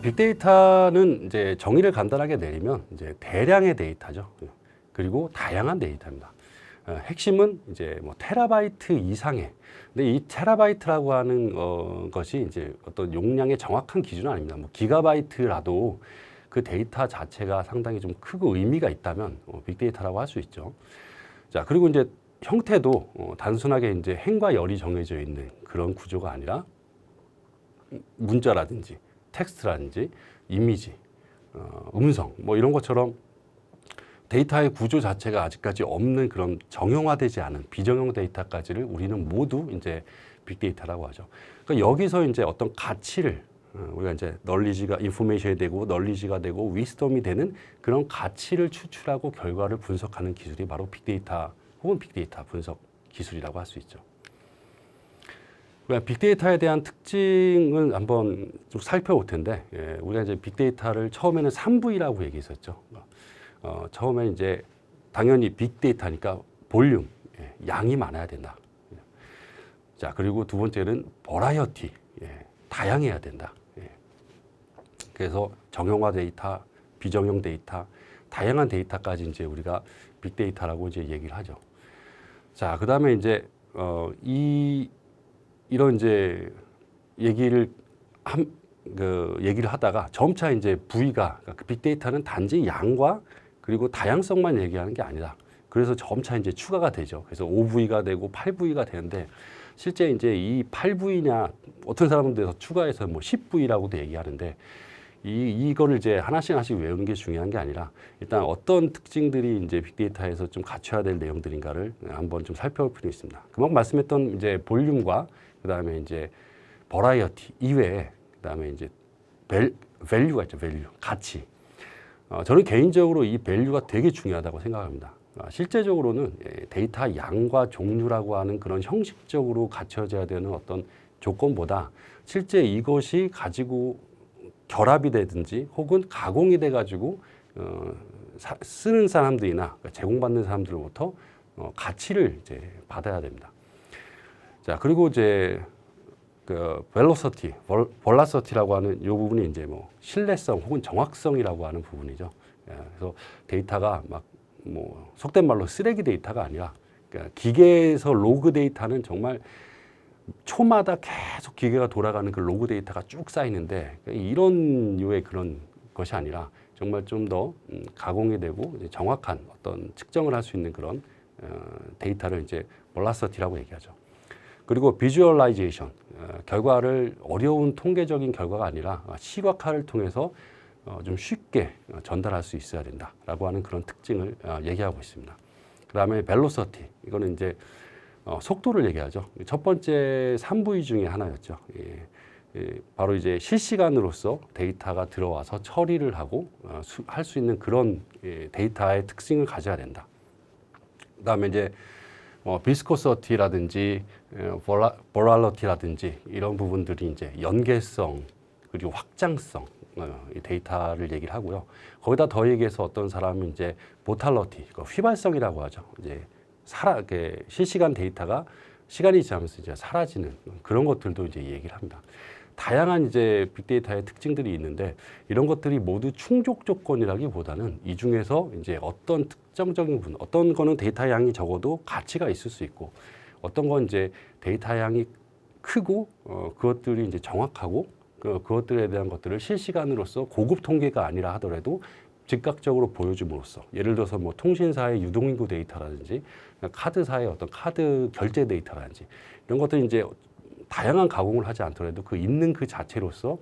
빅데이터는 이제 정의를 간단하게 내리면 이제 대량의 데이터죠. 그리고 다양한 데이터입니다. 핵심은 이제 뭐 테라바이트 이상의. 근데 이 테라바이트라고 하는 것이 이제 어떤 용량의 정확한 기준은 아닙니다. 뭐 기가바이트라도 그 데이터 자체가 상당히 좀 크고 의미가 있다면 빅데이터라고 할 수 있죠. 자, 그리고 이제 형태도 단순하게 이제 행과 열이 정해져 있는 그런 구조가 아니라 문자라든지 텍스트라든지 이미지, 음성 뭐 이런 것처럼 데이터의 구조 자체가 아직까지 없는 그런 정형화되지 않은 비정형 데이터까지를 우리는 모두 이제 빅데이터라고 하죠. 그러니까 여기서 이제 어떤 가치를 우리가 이제 널리지가 인포메이션이 되고 널리지가 되고 위스덤이 되는 그런 가치를 추출하고 결과를 분석하는 기술이 바로 빅데이터 혹은 빅데이터 분석 기술이라고 할 수 있죠. 빅데이터에 대한 특징을 한번 좀 살펴볼 텐데, 우리가 이제 빅데이터를 처음에는 3V라고 얘기했었죠. 처음에 이제 당연히 빅데이터니까 볼륨, 양이 많아야 된다. 자, 그리고 두 번째는 버라이어티, 다양해야 된다. 그래서 정형화 데이터, 비정형 데이터, 다양한 데이터까지 이제 우리가 빅데이터라고 이제 얘기를 하죠. 자, 그 다음에 이제 이런 이제 얘기를 얘기를 하다가 점차 이제 부위가 그러니까 빅데이터는 단지 양과 그리고 다양성만 얘기하는 게 아니다. 그래서 점차 이제 추가가 되죠. 그래서 5V가 되고 8V가 되는데 실제 이제 이 8V냐 어떤 사람들에서 추가해서 뭐 10V라고도 얘기하는데 이거를 이제 하나씩 외우는 게 중요한 게 아니라 일단 어떤 특징들이 이제 빅데이터에서 좀 갖춰야 될 내용들인가를 한번 좀 살펴볼 필요가 있습니다. 금방 말씀했던 이제 볼륨과 그다음에 이제 버라이어티 이외에 그다음에 이제 밸류가 있죠. 밸류, 가치. 저는 개인적으로 이 밸류가 되게 중요하다고 생각합니다. 실제적으로는 데이터 양과 종류라고 하는 그런 형식적으로 갖춰져야 되는 어떤 조건보다 실제 이것이 가지고 결합이 되든지 혹은 가공이 돼가지고 쓰는 사람들이나 제공받는 사람들로부터 가치를 이제 받아야 됩니다. 자, 그리고 이제 그 벨로시티, 볼라시티라고 하는 이 부분이 이제 뭐 신뢰성 혹은 정확성이라고 하는 부분이죠. 그래서 데이터가 막 뭐 속된 말로 쓰레기 데이터가 아니라 그러니까 기계에서 로그 데이터는 정말 초마다 계속 기계가 돌아가는 그 로그 데이터가 쭉 쌓이는데 이런 류의 그런 것이 아니라 정말 좀 더 가공이 되고 정확한 어떤 측정을 할 수 있는 그런 데이터를 이제 볼라시티라고 얘기하죠. 그리고 비주얼라이제이션, 결과를 어려운 통계적인 결과가 아니라 시각화를 통해서 좀 쉽게 전달할 수 있어야 된다라고 하는 그런 특징을 얘기하고 있습니다. 그 다음에 벨로시티, 이거는 이제 속도를 얘기하죠. 첫 번째 3V 중에 하나였죠. 바로 이제 실시간으로서 데이터가 들어와서 처리를 하고 할 수 있는 그런 데이터의 특징을 가져야 된다. 그 다음에 이제 비스코시티라든지 보랄러티라든지 이런 부분들이 이제 연계성 그리고 확장성 이 데이터를 얘기를 하고요. 거기다 더 얘기해서 어떤 사람은 이제 보탈러티, 휘발성이라고 하죠. 이제 실시간 데이터가 시간이 지나면서 이제 사라지는 그런 것들도 이제 얘기를 합니다. 다양한 이제 빅데이터의 특징들이 있는데 이런 것들이 모두 충족 조건이라기보다는 이 중에서 이제 어떤 특정적인 부분, 어떤 거는 데이터 양이 적어도 가치가 있을 수 있고 어떤 건 이제 데이터 양이 크고 그것들이 이제 정확하고 그것들에 대한 것들을 실시간으로서 고급 통계가 아니라 하더라도 즉각적으로 보여줌으로써 예를 들어서 뭐 통신사의 유동인구 데이터라든지 카드사의 어떤 카드 결제 데이터라든지 이런 것들이 이제 다양한 가공을 하지 않더라도 그 있는 그 자체로서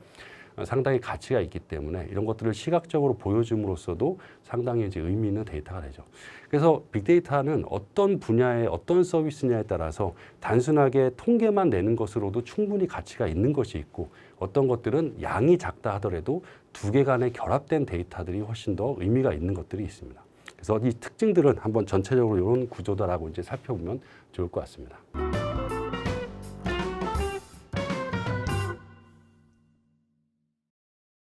상당히 가치가 있기 때문에 이런 것들을 시각적으로 보여줌으로써도 상당히 이제 의미 있는 데이터가 되죠. 그래서 빅데이터는 어떤 분야의 어떤 서비스냐에 따라서 단순하게 통계만 내는 것으로도 충분히 가치가 있는 것이 있고 어떤 것들은 양이 작다 하더라도 두 개 간의 결합된 데이터들이 훨씬 더 의미가 있는 것들이 있습니다. 그래서 이 특징들은 한번 전체적으로 이런 구조다라고 이제 살펴보면 좋을 것 같습니다.